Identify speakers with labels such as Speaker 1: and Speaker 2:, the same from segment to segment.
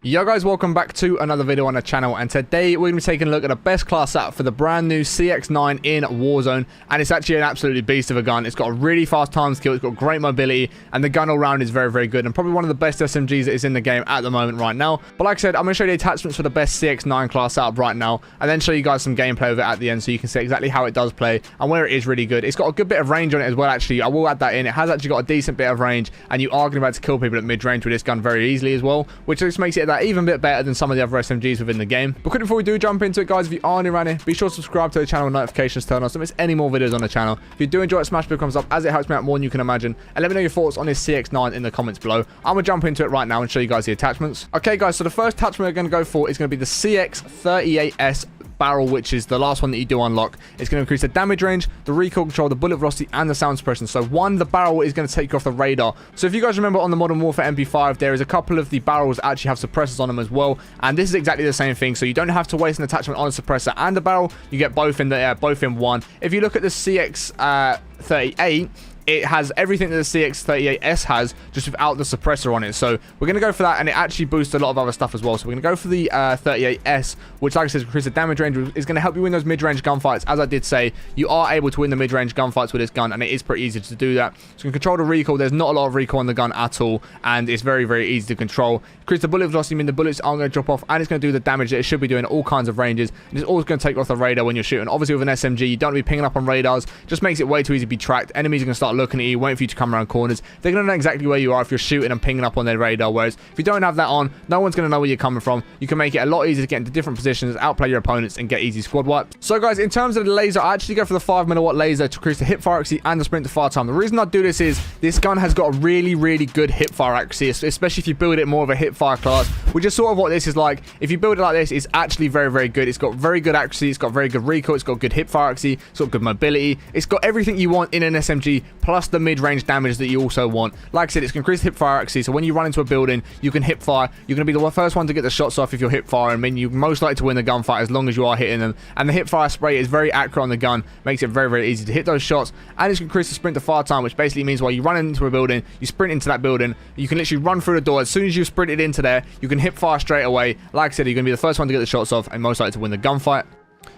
Speaker 1: Yo guys, welcome back to another video on the channel, and today we're going to be taking a look at the best class setup for the brand new CX-9 in Warzone. And it's actually an absolutely beast of a gun. It's got a really fast time skill, it's got great mobility, and the gun all round is very, very good, and probably one of the best SMGs that is in the game at the moment right now. But like I said, I'm going to show you the attachments for the best CX-9 class setup right now, and then show you guys some gameplay of it at the end so you can see exactly how it does play and where it is really good. It's got a good bit of range on it as well. Actually, I will add that in. It has actually got a decent bit of range, and you are going to be able to kill people at mid-range with this gun very easily as well, which just makes it that even bit better than some of the other SMGs within the game. But quickly before we do jump into it, guys, if you are new around here, be sure to subscribe to the channel with notifications turned on so don't miss any more videos on the channel. If you do enjoy it, smash the thumbs up as it helps me out more than you can imagine, and let me know your thoughts on this CX-9 in the comments below. I'm gonna jump into it right now and show you guys the attachments. Okay guys, so the first attachment we're going to go for is going to be the CX-38S barrel, which is the last one that you do unlock. It's going to increase the damage range, the recoil control, the bullet velocity, and the sound suppression. So the barrel is going to take you off the radar. So if you guys remember on the Modern Warfare MP5, there is a couple of the barrels that actually have suppressors on them as well, and this is exactly the same thing. So you don't have to waste an attachment on a suppressor and a barrel. You get both in the both in one. If you look at the CX-38, it has everything that the CX-38S has, just without the suppressor on it. So we're going to go for that, and it actually boosts a lot of other stuff as well. So we're going to go for the 38S, which, like I said, increases the damage range. Is going to help you win those mid-range gunfights. As I did say, you are able to win the mid-range gunfights with this gun, and it is pretty easy to do that. So you can control the recoil. There's not a lot of recoil on the gun at all, and it's very, very easy to control. Increase the bullet velocity, meaning the bullets aren't going to drop off, and it's going to do the damage that it should be doing at all kinds of ranges. And it's always going to take off the radar when you're shooting. Obviously, with an SMG, you don't want to be pinging up on radars. Just makes it way too easy to be tracked. Enemies are going to start looking at you, waiting for you to come around corners. They're going to know exactly where you are if you're shooting and pinging up on their radar, whereas if you don't have that on, no one's going to know where you're coming from. You can make it a lot easier to get into different positions, outplay your opponents, and get easy squad wipes. So guys, in terms of the laser, I actually go for the 5mm laser to increase the hip fire accuracy and the sprint to fire time. The reason I do this is this gun has got a really, really good hip fire accuracy, especially if you build it more of a hip fire class, which is sort of what this is like. If you build it like this, it's actually very, very good. It's got very good accuracy, it's got very good recoil, it's got good hip fire accuracy, it's got good mobility, it's got everything you want in an SMG, plus the mid-range damage that you also want. Like I said, it's going to increase hip fire accuracy, so when you run into a building, you can hip fire. You're going to be the first one to get the shots off if you're hip firing. I mean, you're most likely to win the gunfight as long as you are hitting them. And the hip fire spray is very accurate on the gun, makes it very, very easy to hit those shots. And it's going to increase the sprint to fire time, which basically means while you run into a building, you sprint into that building, you can literally run through the door. As soon as you've sprinted into there, you can hip fire straight away. Like I said, you're going to be the first one to get the shots off and most likely to win the gunfight.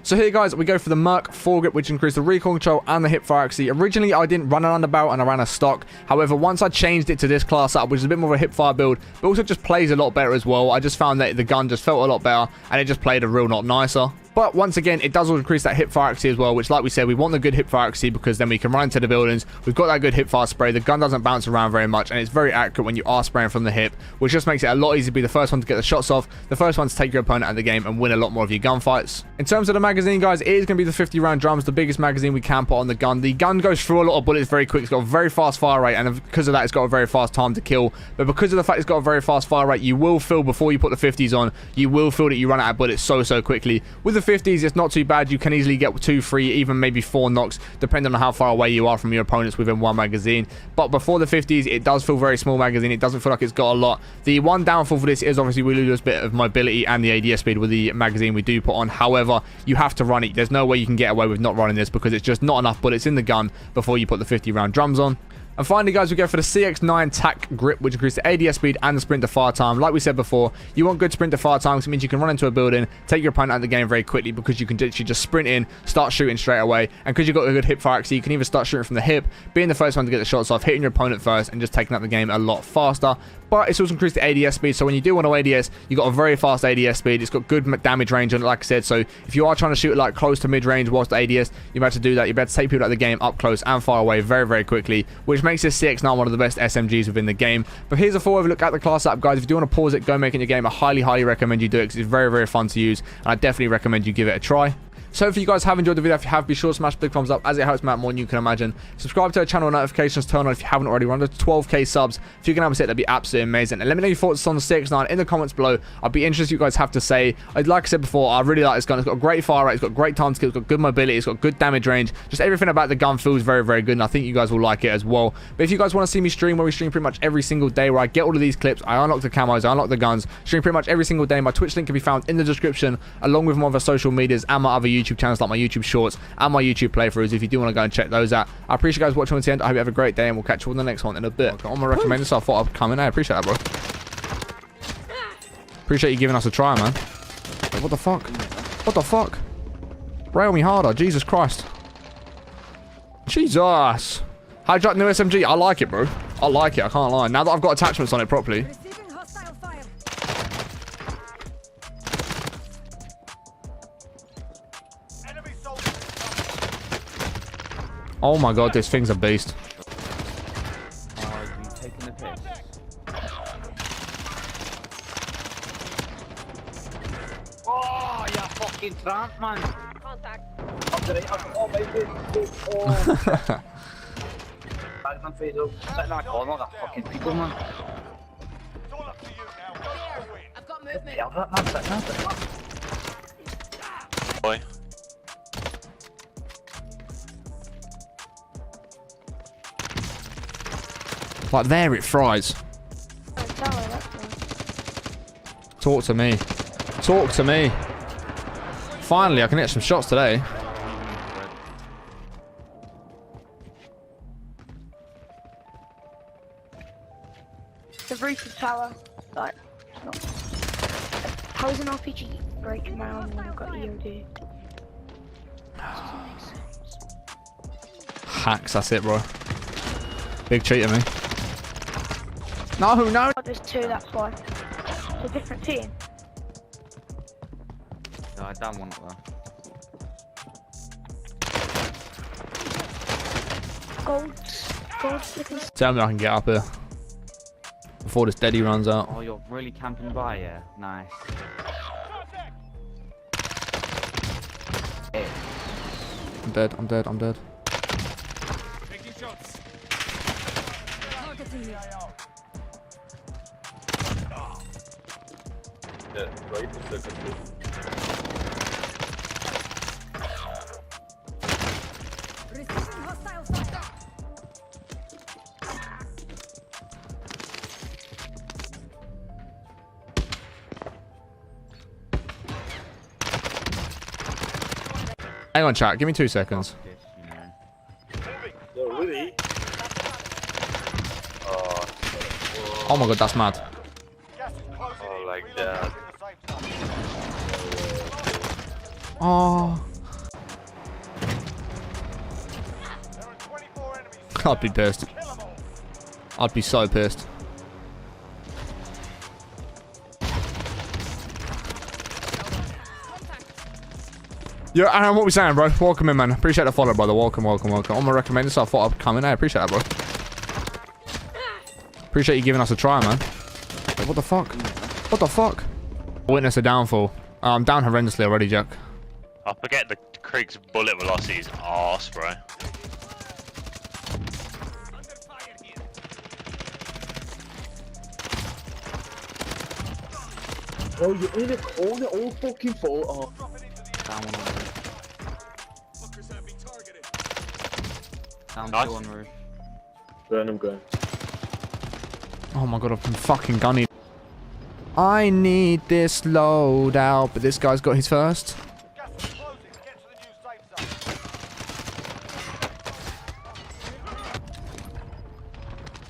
Speaker 1: So here guys, we go for the Merc foregrip, which increased the recoil control and the hip fire accuracy. Originally I didn't run an underbarrel and I ran a stock. However, once I changed it to this class up, which is a bit more of a hip fire build, but also just plays a lot better as well, I just found that the gun just felt a lot better and it just played a real lot nicer. But once again, it does increase that hip fire accuracy as well, which, like we said, we want the good hip fire accuracy because then we can run into the buildings. We've got that good hip fire spray. The gun doesn't bounce around very much, and it's very accurate when you are spraying from the hip, which just makes it a lot easier to be the first one to get the shots off, the first one to take your opponent out of the game and win a lot more of your gunfights. In terms of the magazine, guys, it is going to be the 50-round drums, the biggest magazine we can put on the gun. The gun goes through a lot of bullets very quick. It's got a very fast fire rate, and because of that, it's got a very fast time to kill. But because of the fact it's got a very fast fire rate, you will feel before you put the 50s on, you will feel that you run out of bullets so quickly. With the 50s, it's not too bad. You can easily get 2, 3, even maybe 4 knocks, depending on how far away you are from your opponents within one magazine. But before the 50s, it does feel very small magazine. It doesn't feel like it's got a lot. The one downfall for this is obviously we lose a bit of mobility and the ADS speed with the magazine we do put on. However, you have to run it. There's no way you can get away with not running this because it's just not enough bullets in the gun before you put the 50-round drums on. And finally, guys, we go for the CX-9 tack grip, which increases the ADS speed and the sprint to fire time. Like we said before, you want good sprint to fire time because it means you can run into a building, take your opponent out of the game very quickly because you can literally just sprint in, start shooting straight away. And because you've got a good hip fire accuracy, you can either start shooting from the hip, being the first one to get the shots off, hitting your opponent first, and just taking out the game a lot faster. But it's also increased the ADS speed, so when you do want to ADS, you've got a very fast ADS speed. It's got good damage range on it, like I said. So if you are trying to shoot like close to mid-range whilst ADS, you're about to do that. You're about to take people out of the game up close and far away very quickly, which makes this CX-9 one of the best SMGs within the game. But here's a full overlook at the class setup, guys. If you do want to pause it, go make it in your game, I highly recommend you do it because it's very fun to use, and I definitely recommend you give it a try. So if you guys have enjoyed the video, if you have, be sure to smash the big thumbs up as it helps me out more than you can imagine. Subscribe to the channel, notifications turn on if you haven't already. We're under 12k subs. If you can have a set, that'd be absolutely amazing. And let me know your thoughts on the CX-9 in the comments below. I'd be interested what you guys have to say. Like I said before, I really like this gun. It's got a great fire rate, it's got great time skill, it's got good mobility, it's got good damage range. Just everything about the gun feels very good, and I think you guys will like it as well. But if you guys want to see me stream, where we stream pretty much every single day, where I get all of these clips, I unlock the camos, I unlock the guns, stream pretty much every single day. My Twitch link can be found in the description, along with my other social medias and my other YouTube channels like my YouTube shorts and my YouTube playthroughs if you do want to go and check those out. I appreciate you guys watching until the end. I hope you have a great day, and we'll catch you on the next one in a bit. I'm gonna recommend this. I thought I'd come in. I appreciate that, bro. Appreciate you giving us a try, man. What the fuck? What the fuck? Rail me harder, Jesus Christ. Jesus. How'd you like the new SMG? I like it, bro. I like it, I can't lie. Now that I've got attachments on it properly. Oh my god, this thing's a beast.
Speaker 2: Oh, you taking the piss? Oh, you fucking tramp, man. Contact. Oh, baby. Oh. Bags on face up. Let that go, not that fucking people, man.
Speaker 3: It's all up to you now.
Speaker 4: I've got movement.
Speaker 2: Yeah, that's
Speaker 5: Boy.
Speaker 1: Like there it fries. Talk to me. Talk to me. Finally, I can hit some shots today.
Speaker 6: The roof of tower, like, it's not. How is an RPG breaking down when you've got EOD? Doesn't make sense.
Speaker 1: Hacks, that's it, bro. Big cheat of me. No, no.
Speaker 6: Oh, there's two, that's why. It's a different team.
Speaker 2: No, I don't want it though.
Speaker 6: Gold flipping.
Speaker 1: Tell me I can get up here before this deadie runs out.
Speaker 2: Oh, you're really camping by, yeah? Nice.
Speaker 1: I'm dead, I'm dead, I'm dead.
Speaker 3: Taking shots.
Speaker 4: Receiving hostile fire.
Speaker 1: Hang on, chat. Give me 2 seconds.
Speaker 3: Really?
Speaker 1: Oh my god, that's mad.
Speaker 3: Gas is closing in.
Speaker 5: like that.
Speaker 1: Oh.
Speaker 3: There are 24 enemies.
Speaker 1: I'd be pissed.
Speaker 3: Kill them all.
Speaker 1: I'd be so pissed. Yo, Aaron, what we saying, bro? Welcome in, man. Appreciate the follow, brother. Welcome, welcome, welcome. I'm gonna recommend this, so I thought I'd come in. I appreciate that, bro. Appreciate you giving us a try, man. What the fuck? What the fuck? Witness a downfall. I'm down horrendously already, Jack.
Speaker 5: I forget the Krieg's bullet velocity is arse, bro.
Speaker 2: Oh, you're in a corner all fucking full. Oh. Down
Speaker 5: Nice.
Speaker 2: two on roof.
Speaker 7: Burn him, go.
Speaker 1: Oh my god, I've been fucking gunning. I need this loadout, but this guy's got his first.
Speaker 3: Gas is closing. Get to the new safe zone.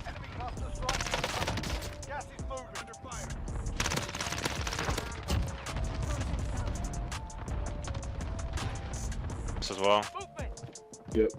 Speaker 3: Enemy cluster strike. Gas is moving. Under fire.
Speaker 5: This as well.
Speaker 3: Movement.
Speaker 7: Yep.